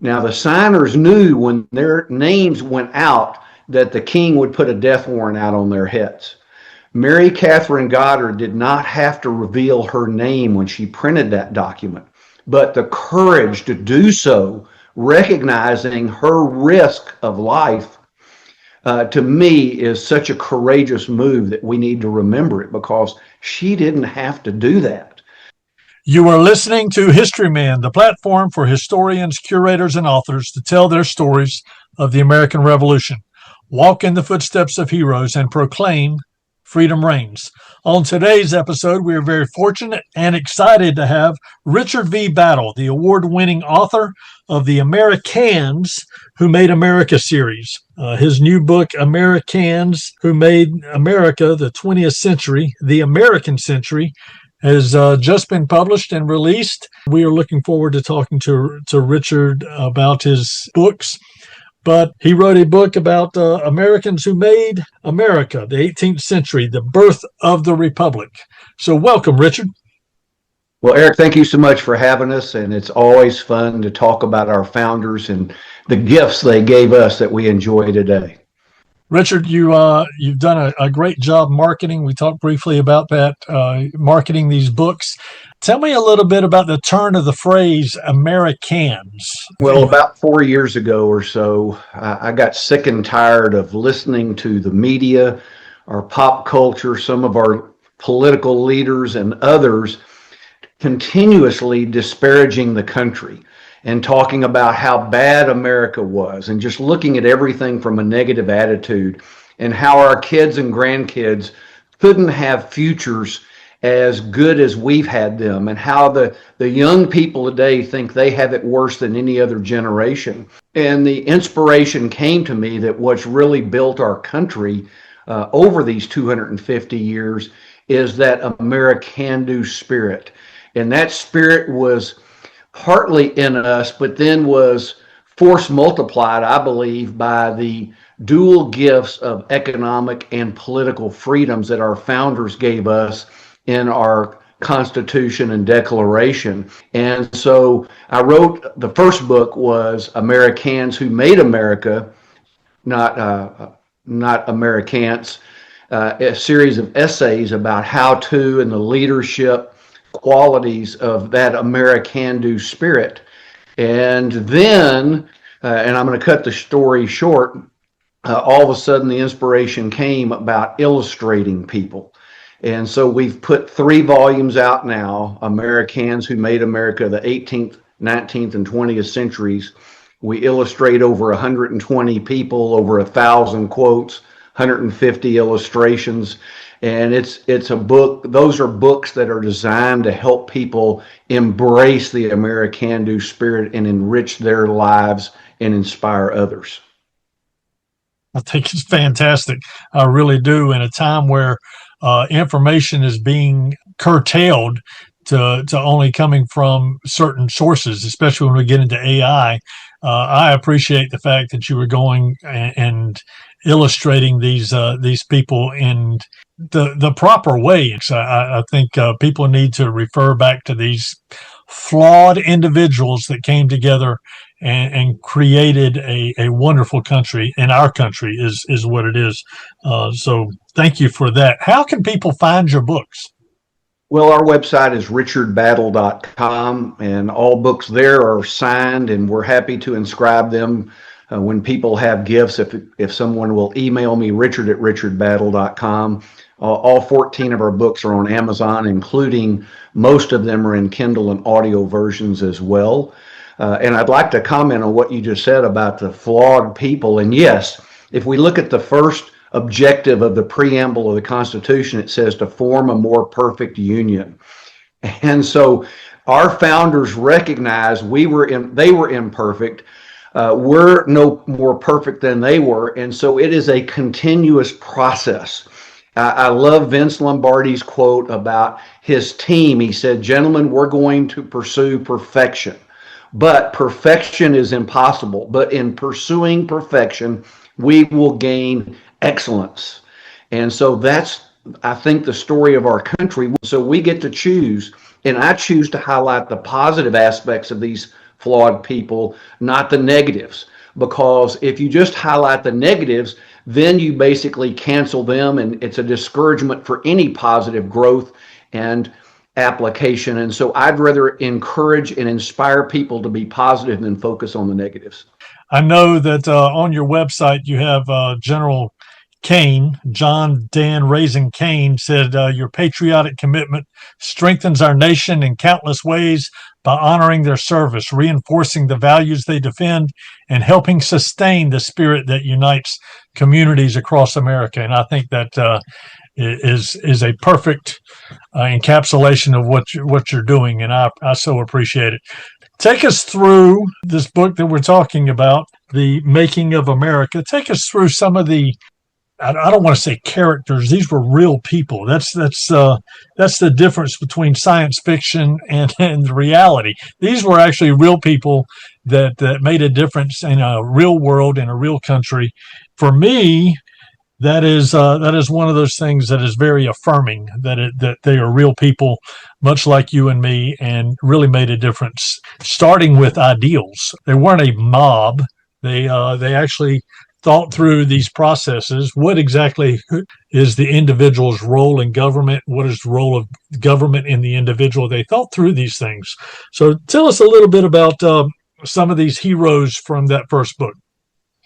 Now, the signers knew when their names went out that the king would put a death warrant out on their heads. Mary Catherine Goddard did not have to reveal her name when she printed that document, but the courage to do so, recognizing her risk of life, to me is such a courageous move that we need to remember it, because she didn't have to do that. You are listening to Historyman, the platform for historians, curators, and authors to tell their stories of the American Revolution, walk in the footsteps of heroes, and proclaim freedom reigns. On today's episode, we are very fortunate and excited to have Richard V. Battle, the award-winning author of the AmeriCANS, Who Made America series. His new book, AmeriCANS, Who Made America the 20th Century, the American Century, has just been published and released. We are looking forward to talking to Richard about his books. But he wrote a book about Americans who made America, the 18th century, the birth of the Republic. So welcome, Richard. Well, Eric, thank you so much for having us. And it's always fun to talk about our founders and the gifts they gave us that we enjoy today. Richard, you've done a great job marketing. We talked briefly about that, marketing these books. Tell me a little bit about the turn of the phrase AmeriCANS. Well, about 4 years ago or so, I got sick and tired of listening to the media, our pop culture, some of our political leaders and others continuously disparaging the country and talking about how bad America was, and just looking at everything from a negative attitude, and how our kids and grandkids couldn't have futures as good as we've had them, and how the young people today think they have it worse than any other generation. And the inspiration came to me that what's really built our country over these 250 years is that AmeriCAN-do spirit. And that spirit was partly in us, but then was force multiplied, I believe, by the dual gifts of economic and political freedoms that our founders gave us in our Constitution and Declaration. And so I wrote, the first book was AmeriCANS, Who Made America, not AmeriCANS, a series of essays about how to and the leadership qualities of that AmeriCAN-do spirit. And then, and I'm going to cut the story short, all of a sudden the inspiration came about illustrating people. And so we've put 3 volumes out now, AmeriCANS, Who Made America the 18th, 19th, and 20th centuries. We illustrate over 120 people, over 1,000 quotes, 150 illustrations. And it's a book, those are books that are designed to help people embrace the AmeriCAN-do spirit and enrich their lives and inspire others. I think it's fantastic. I really do. In a time where information is being curtailed to only coming from certain sources, especially when we get into AI, I appreciate the fact that you were going and illustrating these people in the proper way. So I think people need to refer back to these flawed individuals that came together and created a wonderful country, and our country is what it is. So thank you for that. How can people find your books? Well, our website is richardbattle.com, and all books there are signed, and we're happy to inscribe them when people have gifts. If someone will email me, richard@richardbattle.com. All 14 of our books are on Amazon, including most of them are in Kindle and audio versions as well. And I'd like to comment on what you just said about the flawed people. And yes, if we look at the first objective of the preamble of the Constitution, it says to form a more perfect union. And so our founders recognized they were imperfect. We're no more perfect than they were. And so it is a continuous process. I love Vince Lombardi's quote about his team. He said, "Gentlemen, we're going to pursue perfection, but perfection is impossible. But in pursuing perfection, we will gain excellence." And so that's, I think, the story of our country. So we get to choose, and I choose to highlight the positive aspects of these flawed people, not the negatives. Because if you just highlight the negatives, then you basically cancel them, and it's a discouragement for any positive growth and application. And so I'd rather encourage and inspire people to be positive than focus on the negatives. I know that on your website you have General Kane, John Dan Raising Kane, said your patriotic commitment strengthens our nation in countless ways by honoring their service, reinforcing the values they defend, and helping sustain the spirit that unites communities across America. And I think that is a perfect encapsulation of what you're doing, and I so appreciate it. Take us through this book that we're talking about, The Making of America. Take us through some of the, I don't want to say characters. These were real people. That's the difference between science fiction and reality. These were actually real people that made a difference in a real world, in a real country. For me, that is one of those things that is very affirming, that they are real people, much like you and me, and really made a difference. Starting with ideals, they weren't a mob. They actually thought through these processes. What exactly is the individual's role in government? What is the role of government in the individual? They thought through these things. So tell us a little bit about some of these heroes from that first book.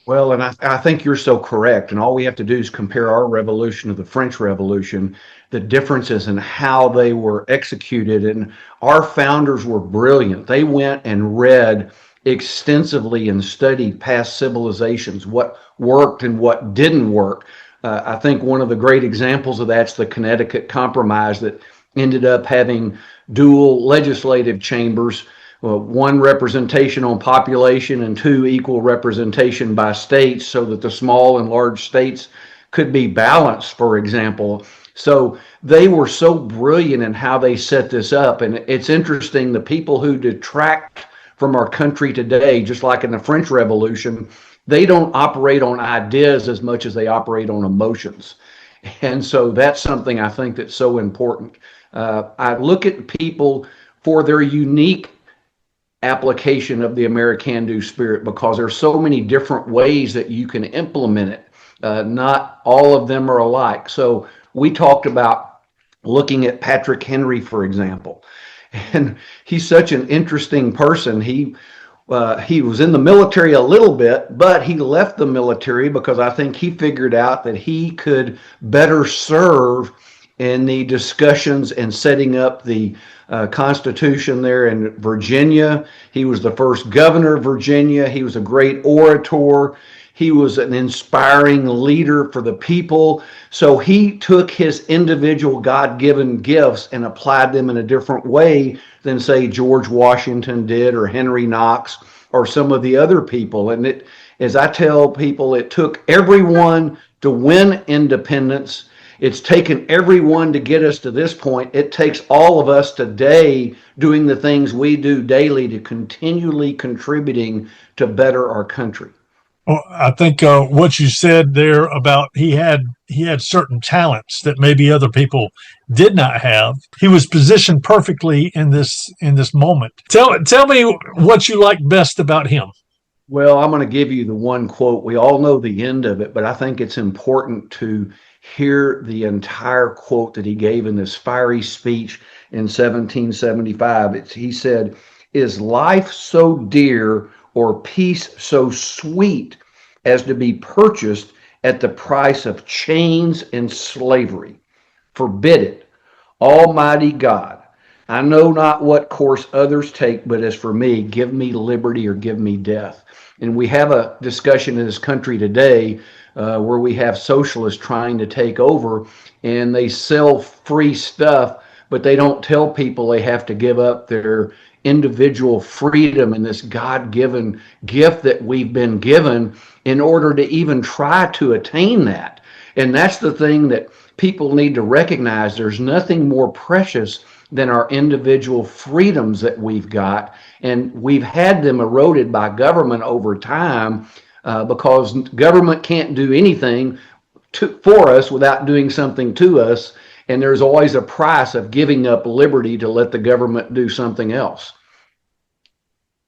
Well, and I think you're so correct. And all we have to do is compare our revolution to the French Revolution, the differences in how they were executed. And our founders were brilliant. They went and read extensively and studied past civilizations, what worked and what didn't work. I think one of the great examples of that's the Connecticut Compromise that ended up having dual legislative chambers, one representation on population and two equal representation by states, so that the small and large states could be balanced, for example. So they were so brilliant in how they set this up. And it's interesting, the people who detract from our country today, just like in the French Revolution, they don't operate on ideas as much as they operate on emotions. And so that's something I think that's so important. I look at people for their unique application of the AmeriCAN spirit, because there's so many different ways that you can implement it. Not all of them are alike. So we talked about looking at Patrick Henry, for example, and he's such an interesting person. He was in the military a little bit, but he left the military because I think he figured out that he could better serve in the discussions and setting up the Constitution there in Virginia. He was the first governor of Virginia. He was a great orator. He was an inspiring leader for the people. So he took his individual God-given gifts and applied them in a different way than, say, George Washington did, or Henry Knox, or some of the other people. And it, as I tell people, it took everyone to win independence. It's taken everyone to get us to this point. It takes all of us today doing the things we do daily to continually contributing to better our country. Well, I think what you said there about he had certain talents that maybe other people did not have. He was positioned perfectly in this moment. Tell me what you like best about him. Well, I'm going to give you the one quote. We all know the end of it, but I think it's important to hear the entire quote that he gave in this fiery speech in 1775. He said, "Is life so dear or peace so sweet as to be purchased at the price of chains and slavery? Forbid it, Almighty God. I know not what course others take, but as for me, give me liberty or give me death." And we have a discussion in this country today where we have socialists trying to take over, and they sell free stuff, but they don't tell people they have to give up their individual freedom and this God-given gift that we've been given in order to even try to attain that. And that's the thing that people need to recognize. There's nothing more precious than our individual freedoms that we've got, and we've had them eroded by government over time, because government can't do anything for us without doing something to us. And there's always a price of giving up liberty to let the government do something else.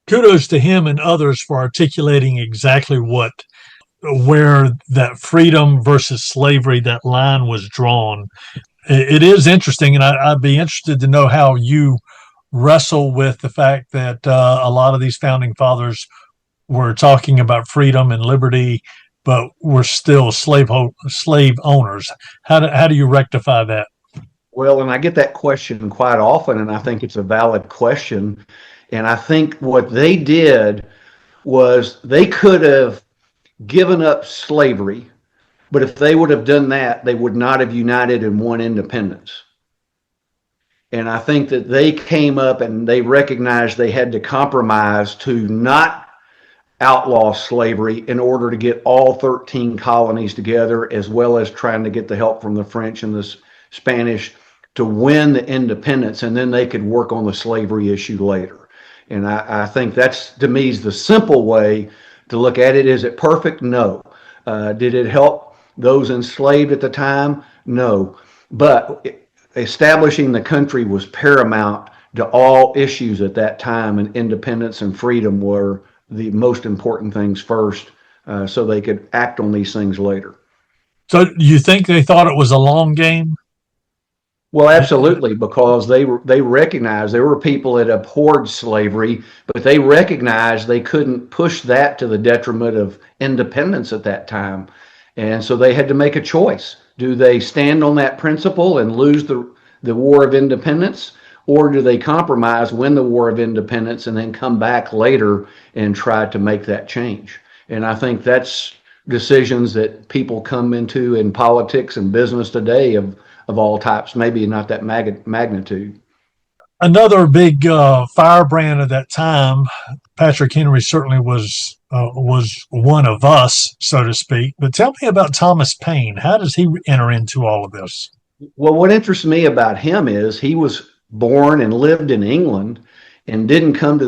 kudos to him and others for articulating exactly where that freedom versus slavery, that line was drawn. It is interesting, and I'd be interested to know how you wrestle with the fact that a lot of these founding fathers were talking about freedom and liberty, but were still slave owners. How do you rectify that? Well, and I get that question quite often, and I think it's a valid question. And I think what they did was they could have given up slavery, but if they would have done that, they would not have united in one independence. And I think that they came up and they recognized they had to compromise to not outlaw slavery in order to get all 13 colonies together, as well as trying to get the help from the French and the Spanish to win the independence, and then they could work on the slavery issue later. And I think that's, to me, is the simple way to look at it. Is it perfect? No. Did it help those enslaved at the time? No. But establishing the country was paramount to all issues at that time, and independence and freedom were the most important things first, so they could act on these things later. So you think they thought it was a long game? Well, absolutely, because they recognized there were people that abhorred slavery, but they recognized they couldn't push that to the detriment of independence at that time. And so they had to make a choice. Do they stand on that principle and lose the War of Independence, or do they compromise, win the War of Independence, and then come back later and try to make that change? And I think that's decisions that people come into in politics and business today of all types, maybe not that magnitude. Another big firebrand of that time, Patrick Henry certainly was one of us, so to speak. But tell me about Thomas Paine. How does he enter into all of this? Well, what interests me about him is he was born and lived in England and didn't come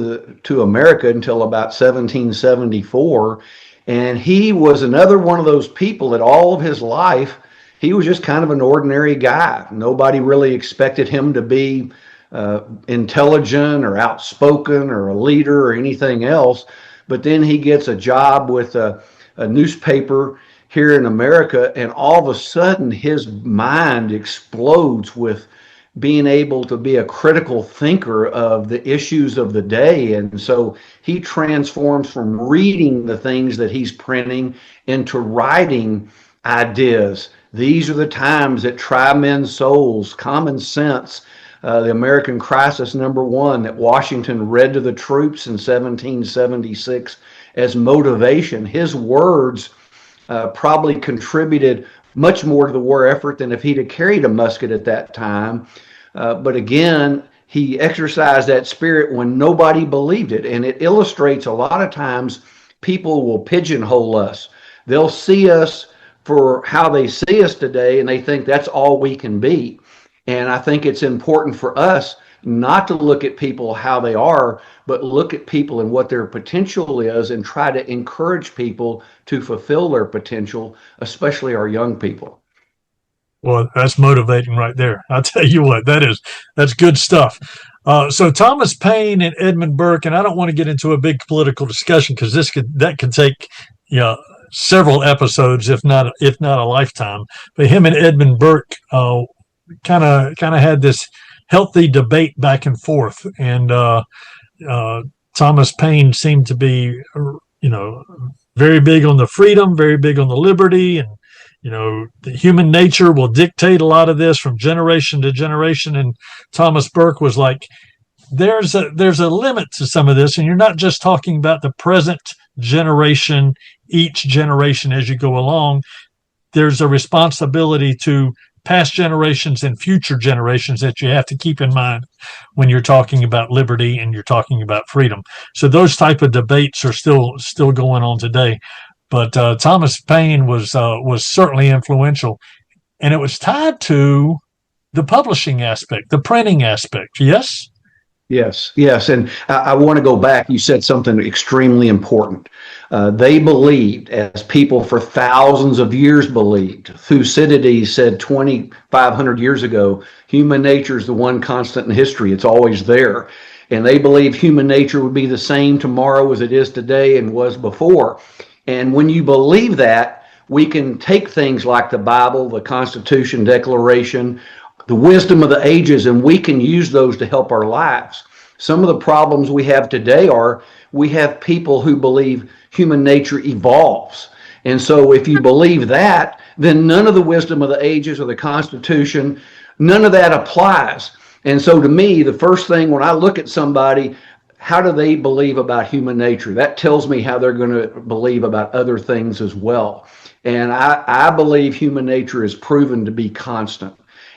to America until about 1774. And he was another one of those people that all of his life, he was just kind of an ordinary guy. Nobody really expected him to be intelligent or outspoken or a leader or anything else. But then he gets a job with a newspaper here in America, and all of a sudden his mind explodes with being able to be a critical thinker of the issues of the day. And so he transforms from reading the things that he's printing into writing ideas. These are the times that try men's souls, common sense, the American crisis #1 that Washington read to the troops in 1776 as motivation. His words probably contributed much more to the war effort than if he'd have carried a musket at that time. But again, he exercised that spirit when nobody believed it. And it illustrates a lot of times people will pigeonhole us. They'll see us for how they see us today, and they think that's all we can be. And I think it's important for us not to look at people how they are, but look at people and what their potential is and try to encourage people to fulfill their potential, especially our young people. Well, that's motivating right there. I'll tell you what, that's good stuff. So Thomas Paine and Edmund Burke, and I don't want to get into a big political discussion because that could take several episodes, if not a lifetime. But him and Edmund Burke kind of had this healthy debate back and forth, and Thomas Paine seemed to be very big on the freedom, very big on the liberty, and the human nature will dictate a lot of this from generation to generation. And Thomas Burke was like, there's a limit to some of this, and you're not just talking about the present generation, each generation as you go along. There's a responsibility to past generations and future generations that you have to keep in mind when you're talking about liberty and you're talking about freedom. So those type of debates are still going on today. But Thomas Paine was certainly influential, and it was tied to the publishing aspect, the printing aspect. Yes? Yes. And I want to go back. You said something extremely important. They believed, as people for thousands of years believed. Thucydides said 2,500 years ago, human nature is the one constant in history. It's always there. and they believe human nature would be the same tomorrow as it is today and was before. And when you believe that, we can take things like the Bible, the Constitution, Declaration, the wisdom of the ages, and we can use those to help our lives. Some of the problems we have today are we have people who believe human nature evolves. And so if you believe that, then none of the wisdom of the ages or the Constitution, none of that applies. And so to me, the first thing when I look at somebody, how do they believe about human nature? That tells me how they're going to believe about other things as well. And I believe human nature is proven to be constant.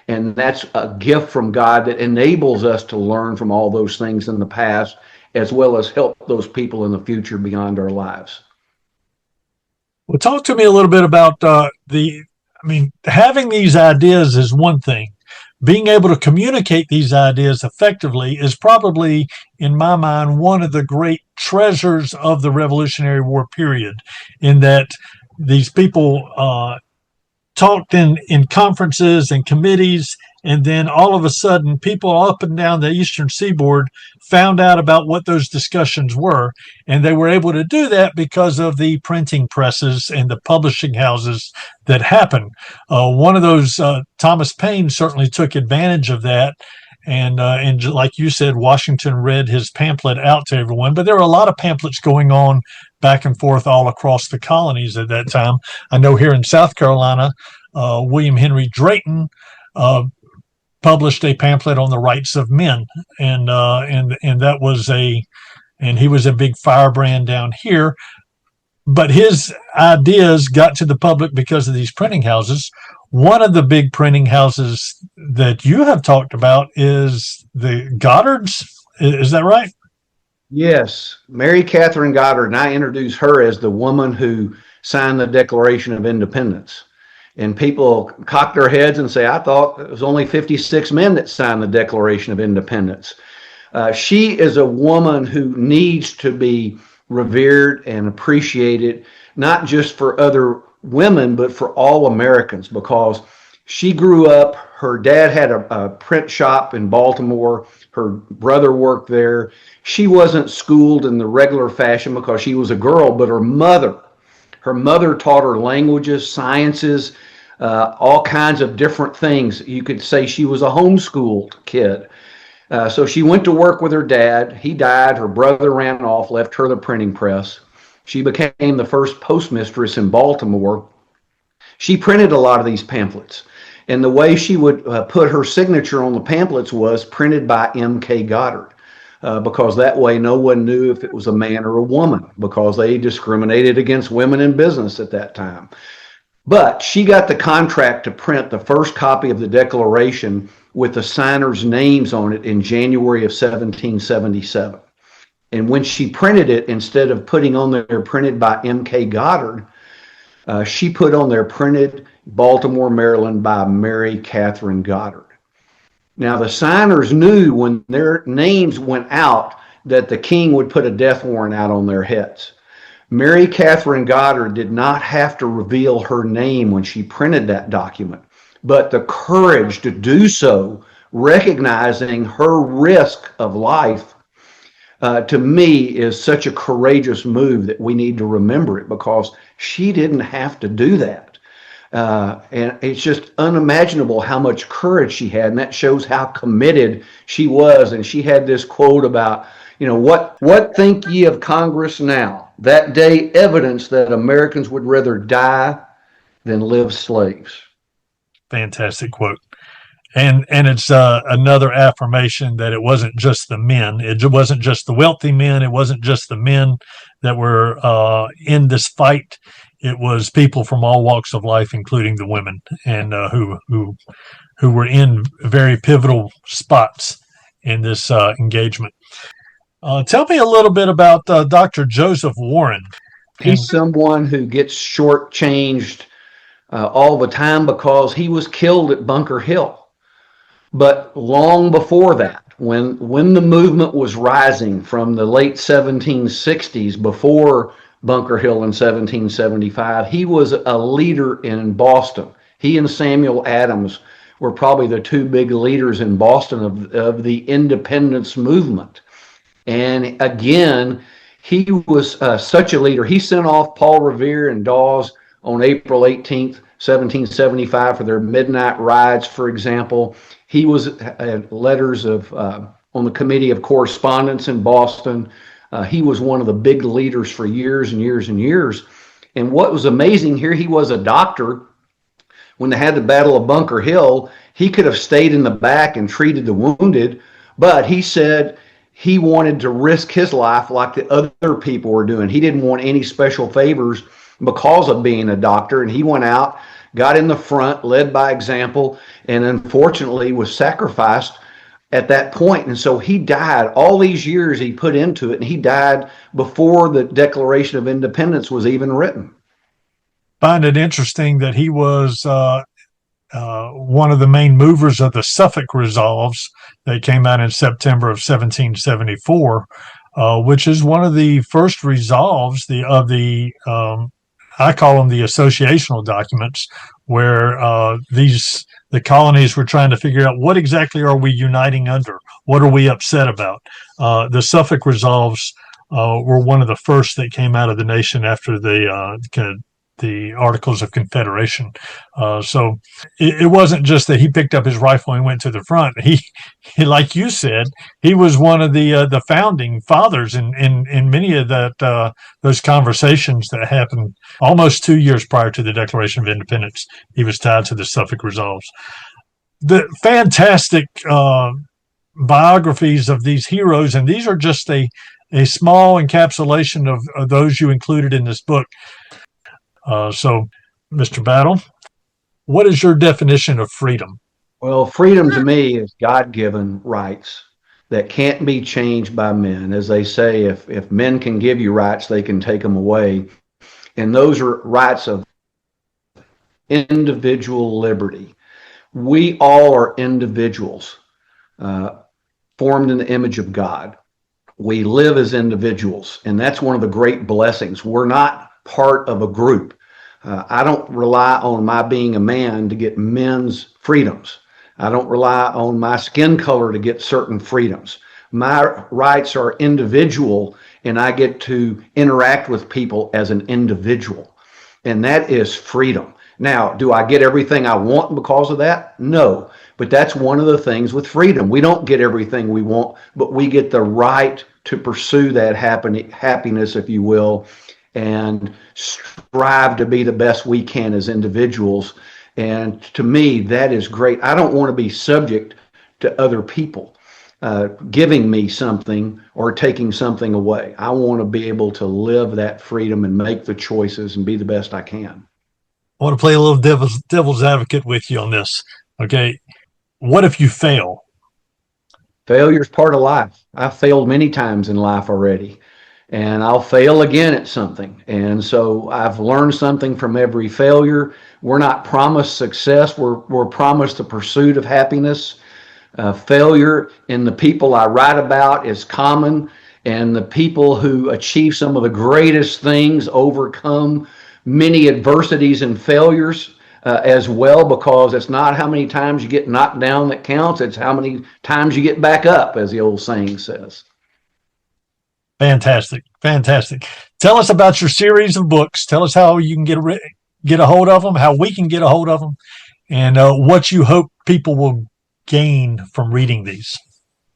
And that's a gift from God that enables us to learn from all those things in the past, as well as help those people in the future beyond our lives. Well, talk to me a little bit about having these ideas is one thing. Being able to communicate these ideas effectively is probably, in my mind, one of the great treasures of the Revolutionary War period, in that these people talked in conferences and committees, and then all of a sudden people up and down the eastern seaboard found out about what those discussions were, and they were able to do that because of the printing presses and the publishing houses that happened. One of those, Thomas Paine, certainly took advantage of that. And like you said, Washington read his pamphlet out to everyone. But there were a lot of pamphlets going on back and forth all across the colonies at that time. I know here in South Carolina, William Henry Drayton published a pamphlet on the rights of men, and that was and he was a big firebrand down here. But his ideas got to the public because of these printing houses. One of the big printing houses that you have talked about is the Goddards. Is that right? Yes, Mary Catherine Goddard, and I introduce her as the woman who signed the Declaration of Independence. And people cock their heads and say, I thought it was only 56 men that signed the Declaration of Independence. She is a woman who needs to be revered and appreciated, not just for other women, but for all Americans, because she grew up, her dad had a print shop in Baltimore, her brother worked there. She wasn't schooled in the regular fashion because she was a girl, but her mother taught her languages, sciences, all kinds of different things. You could say she was a homeschooled kid. So she went to work with her dad. He died. Her brother ran off, left her the printing press. She became the first postmistress in Baltimore. She printed a lot of these pamphlets. And the way she would put her signature on the pamphlets was printed by M.K. Goddard, because that way no one knew if it was a man or a woman, because they discriminated against women in business at that time. But she got the contract to print the first copy of the Declaration with the signers' names on it in January of 1777. And when she printed it, instead of putting on there printed by M.K. Goddard, she put on there printed Baltimore, Maryland by Mary Catherine Goddard. Now, the signers knew when their names went out that the king would put a death warrant out on their heads. Mary Catherine Goddard did not have to reveal her name when she printed that document, but the courage to do so, recognizing her risk of life, to me is such a courageous move that we need to remember it, because she didn't have to do that. And it's just unimaginable how much courage she had, and that shows how committed she was. And she had this quote about, what think ye of Congress now? That day evidence that Americans would rather die than live slaves. Fantastic quote. And it's another affirmation that it wasn't just the men. It wasn't just the wealthy men. It wasn't just the men that were in this fight. It was people from all walks of life, including the women, and who were in very pivotal spots in this engagement. Tell me a little bit about Dr. Joseph Warren. He's someone who gets shortchanged all the time because he was killed at Bunker Hill. But long before that, when the movement was rising from the late 1760s, before Bunker Hill in 1775, he was a leader in Boston. He and Samuel Adams were probably the two big leaders in Boston of the independence movement. And again, he was such a leader. He sent off Paul Revere and Dawes on April 18th, 1775 for their midnight rides, for example. He was letters of on the Committee of Correspondence in Boston. He was one of the big leaders for years and years and years. And what was amazing here, he was a doctor. When they had the Battle of Bunker Hill, he could have stayed in the back and treated the wounded, but he said he wanted to risk his life like the other people were doing. He didn't want any special favors because of being a doctor, and he went out, got in the front, led by example, and unfortunately was sacrificed at that point. And so he died. All these years he put into it, and he died before the Declaration of Independence was even written. Find it interesting that he was one of the main movers of the Suffolk Resolves that came out in September of 1774, which is one of the first resolves I call them the associational documents, where the colonies were trying to figure out what exactly are we uniting under, what are we upset about. The Suffolk Resolves were one of the first that came out of the nation after the Articles of Confederation. So it wasn't just that he picked up his rifle and went to the front. He like you said, he was one of the founding fathers in many of those conversations that happened almost 2 years prior to the Declaration of Independence. He was tied to the Suffolk Resolves. The fantastic biographies of these heroes, and these are just a small encapsulation of those you included in this book. So, Mr. Battle, what is your definition of freedom? Well, freedom to me is God-given rights that can't be changed by men. As they say, if men can give you rights, they can take them away. And those are rights of individual liberty. We all are individuals formed in the image of God. We live as individuals, and that's one of the great blessings. We're not part of a group. I don't rely on my being a man to get men's freedoms. I don't rely on my skin color to get certain freedoms. My rights are individual, and I get to interact with people as an individual. And that is freedom. Now, do I get everything I want because of that? No. But that's one of the things with freedom. We don't get everything we want, but we get the right to pursue that happiness, if you will, and strive to be the best we can as individuals. And to me, that is great. I don't want to be subject to other people giving me something or taking something away. I want to be able to live that freedom and make the choices and be the best I can. I want to play a little devil's advocate with you on this. Okay. What if you fail? Failure is part of life. I've failed many times in life already, and I'll fail again at something. And so I've learned something from every failure. We're not promised success. We're promised the pursuit of happiness. Failure in the people I write about is common, and the people who achieve some of the greatest things overcome many adversities and failures as well, because it's not how many times you get knocked down that counts. It's how many times you get back up, as the old saying says. Fantastic. Tell us about your series of books. Tell us how you can get a hold of them, how we can get a hold of them, and what you hope people will gain from reading these.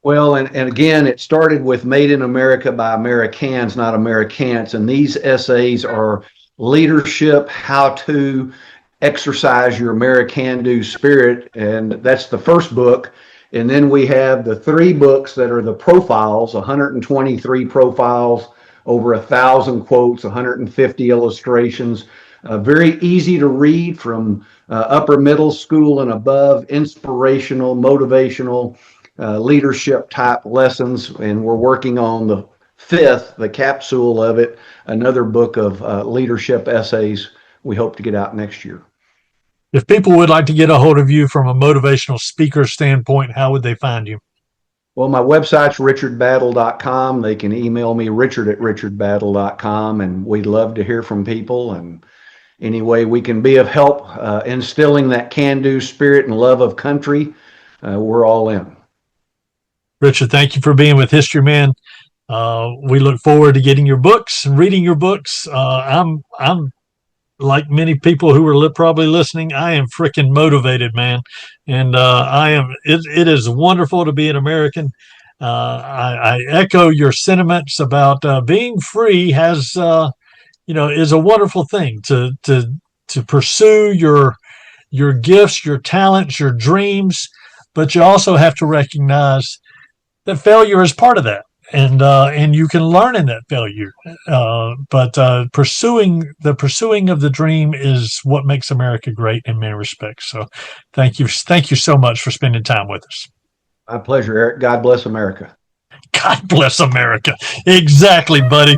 Well, and again, it started with Made in America by AmeriCANS, not AmeriCANS. And these essays are leadership, how to exercise your AmeriCAN-do spirit. And that's the first book. And then we have the 3 books that are the profiles, 123 profiles, over 1,000 quotes, 150 illustrations. Very easy to read from upper middle school and above, inspirational, motivational, leadership type lessons. And we're working on the 5th, the capsule of it, another book of leadership essays we hope to get out next year. If people would like to get a hold of you from a motivational speaker standpoint, how would they find you? Well, my website's richardbattle.com. They can email me, richard@richardbattle.com, and we'd love to hear from people. And any way we can be of help instilling that can-do spirit and love of country, we're all in. Richard, thank you for being with Historyman. We look forward to getting your books and reading your books. I'm like many people who are probably listening. I am freaking motivated, man, and I am. It is wonderful to be an American. I echo your sentiments about being free. Is a wonderful thing to pursue your gifts, your talents, your dreams, but you also have to recognize that failure is part of that, and you can learn in that failure. But pursuing of the dream is what makes America great in many respects. So, thank you so much for spending time with us. My pleasure, Eric. God bless America. God bless America. Exactly, buddy.